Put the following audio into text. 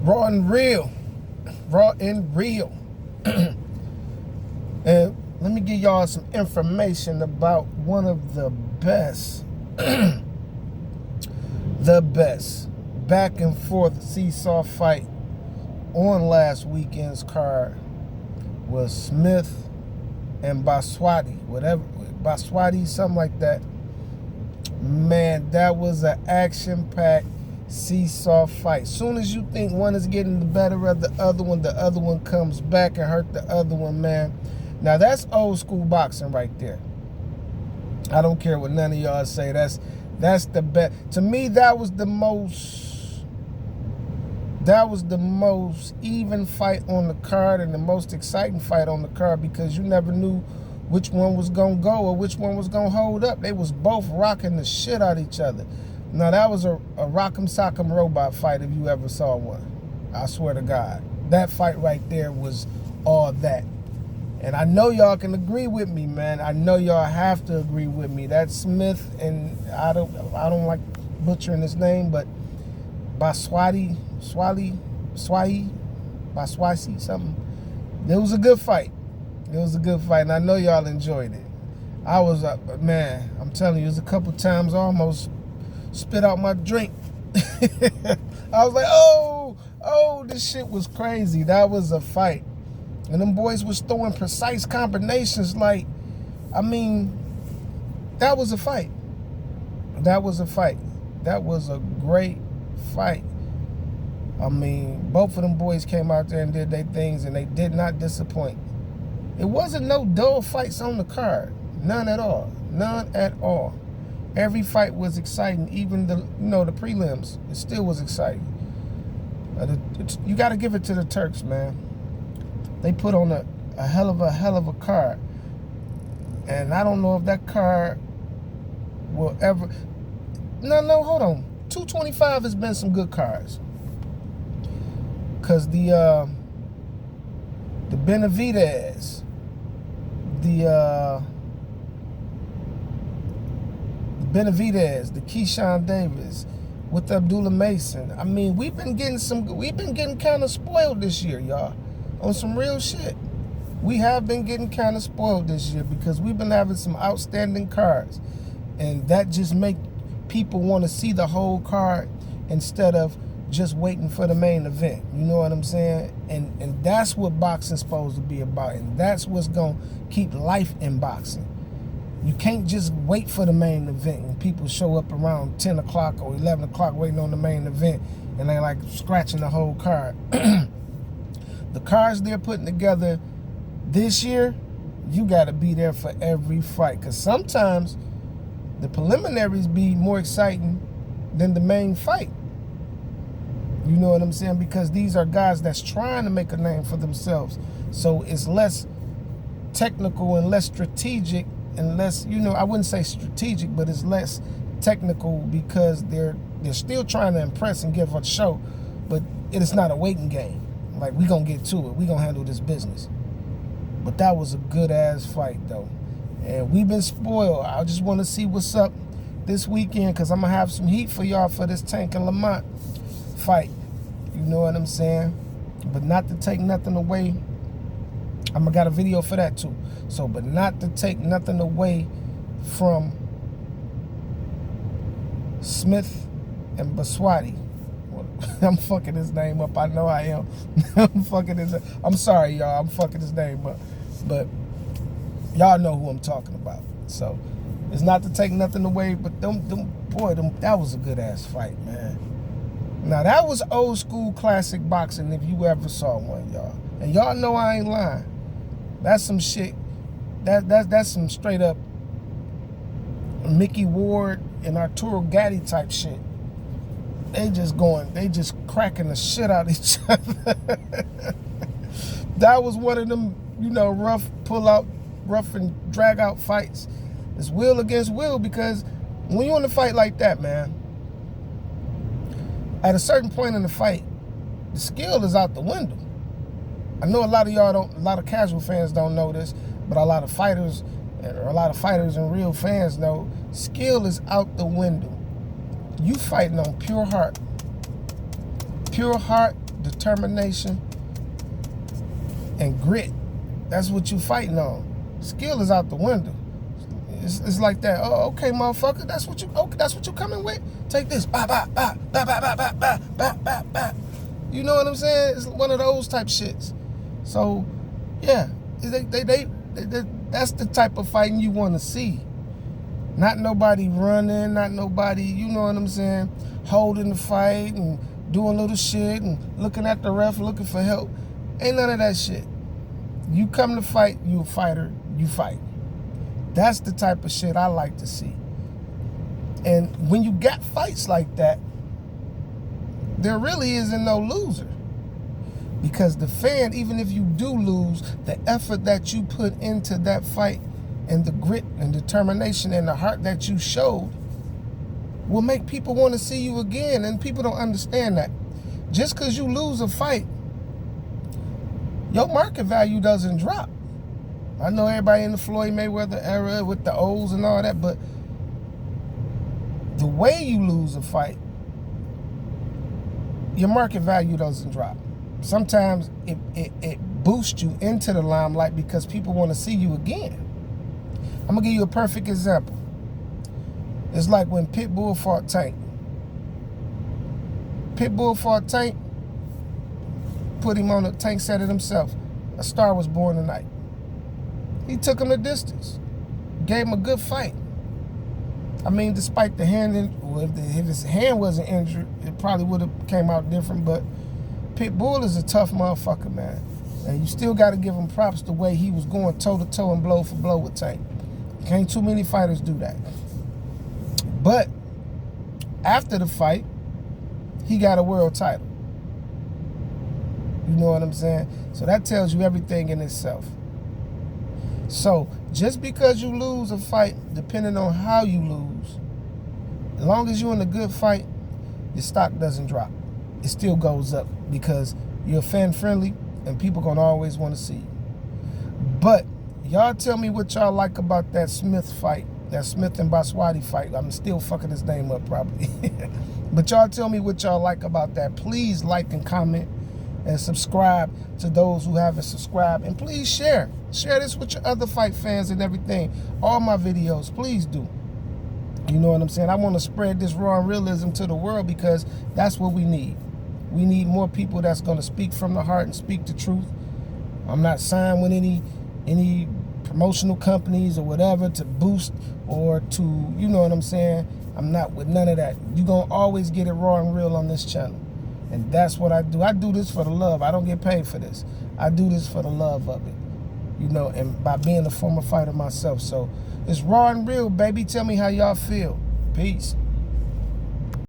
Raw and real. Raw and real. And let me give y'all some information about one of the best, the best back and forth seesaw fight on last weekend's card was Smith and Buatsi, whatever, Buatsi, something like that. Man, that was an action-packed seesaw fight. Soon as you think one is getting the better of the other one comes back and hurt the other one, man. Now that's old school boxing right there. I don't care what none of y'all say. That's the best. To me, that was the most even fight on the card and the most exciting fight on the card, because you never knew which one was gonna go or which one was gonna hold up. They was both rocking the shit out of each other. Now that was a rock'em sock'em robot fight if you ever saw one. I swear to God. That fight right there was all that. And I know y'all can agree with me, man. I know y'all have to agree with me. That Smith, and I don't like butchering his name, but Buatsi something. It was a good fight. It was a good fight, and I know y'all enjoyed it. I was, man, I'm telling you, it was a couple times I almost spit out my drink. I was like, oh, this shit was crazy. That was a fight. And them boys was throwing precise combinations. Like, I mean, that was a fight. That was a fight. That was a great fight. I mean, both of them boys came out there and did their things, and they did not disappoint. It wasn't no dull fights on the card. None at all. None at all. Every fight was exciting. Even the prelims, it still was exciting. You got to give it to the Turks, man. They put on a hell of a card. And I don't know if that card will ever... No, hold on. 225 has been some good cards. Because the Benavidez, the Keyshawn Davis, with Abdullah Mason. I mean, we've been getting kind of spoiled this year, y'all. On some real shit. We have been getting kind of spoiled this year because we've been having some outstanding cards. And that just make people want to see the whole card instead of just waiting for the main event. You know what I'm saying? And that's what boxing's supposed to be about. And that's what's going to keep life in boxing. You can't just wait for the main event when people show up around 10 o'clock or 11 o'clock waiting on the main event and they like scratching the whole card. The cards they're putting together this year, you got to be there for every fight. Because sometimes the preliminaries be more exciting than the main fight. You know what I'm saying? Because these are guys that's trying to make a name for themselves. So it's less technical and less strategic and less, I wouldn't say strategic, but it's less technical because they're still trying to impress and give a show. But it is not a waiting game. Like, we gonna get to it. We gonna handle this business. But that was a good-ass fight, though. And we've been spoiled. I just want to see what's up this weekend because I'm going to have some heat for y'all for this Tank and Lamont fight. You know what I'm saying? But not to take nothing away. I'm going to got a video for that, too. So, but not to take nothing away from Smith and Buatsi. I'm fucking his name up. I know I am. I'm sorry, y'all. I'm fucking his name up. But y'all know who I'm talking about. So it's not to take nothing away, but that was a good ass fight, man. Now that was old school classic boxing if you ever saw one, y'all. And y'all know I ain't lying. That's some shit. That's some straight up Mickey Ward and Arturo Gatti type shit. They just cracking the shit out of each other. That was one of them, rough and drag out fights. It's will against will, because when you're in a fight like that, man, at a certain point in the fight, the skill is out the window. I know a lot of casual fans don't know this, but a lot of fighters and real fans know skill is out the window. You fighting on pure heart determination, and grit. That's what you fighting on. Skill is out the window. It's like that. Oh, okay, motherfucker. That's what you coming with. Take this. Bah, bah, bah, bah, bah, bah, bah, bah, bah, bah, bah. You know what I'm saying? It's one of those type shits. So, yeah, that's the type of fighting you want to see. Not nobody running, not nobody, you know what I'm saying, holding the fight and doing little shit and looking at the ref, looking for help. Ain't none of that shit. You come to fight, you a fighter, you fight. That's the type of shit I like to see. And when you got fights like that, there really isn't no loser. Because the fan, even if you do lose, the effort that you put into that fight and the grit and determination and the heart that you showed will make people want to see you again. And people don't understand that. Just because you lose a fight, your market value doesn't drop. I know everybody in the Floyd Mayweather era with the O's and all that, but the way you lose a fight, your market value doesn't drop. Sometimes it boosts you into the limelight because people want to see you again. I'm going to give you a perfect example. It's like when Pitbull fought Tank. Pitbull fought Tank, put him on the Tank, said it himself. A star was born tonight. He took him the distance. Gave him a good fight. I mean, despite the hand, if his hand wasn't injured, it probably would have came out different, but Pitbull is a tough motherfucker, man. And you still got to give him props the way he was going toe-to-toe and blow for blow with Tank. Can't too many fighters do that. But after the fight, he got a world title. You know what I'm saying? So that tells you everything in itself. So just because you lose a fight, depending on how you lose, as long as you're in a good fight, your stock doesn't drop. It still goes up because you're fan friendly and people gonna always want to see you. But y'all tell me what y'all like about that Smith fight, that Smith and Buatsi fight. I'm still fucking his name up probably. But y'all tell me what y'all like about that. Please like and comment and subscribe to those who haven't subscribed. And please share. Share this with your other fight fans and everything. All my videos, please do. You know what I'm saying? I want to spread this raw realism to the world because that's what we need. We need more people that's going to speak from the heart and speak the truth. I'm not signed with any promotional companies or whatever to boost or to, you know what I'm saying? I'm not with none of that. You're going to always get it raw and real on this channel. And that's what I do. I do this for the love. I don't get paid for this. I do this for the love of it. You know, and by being a former fighter myself. So it's raw and real, baby. Tell me how y'all feel. Peace.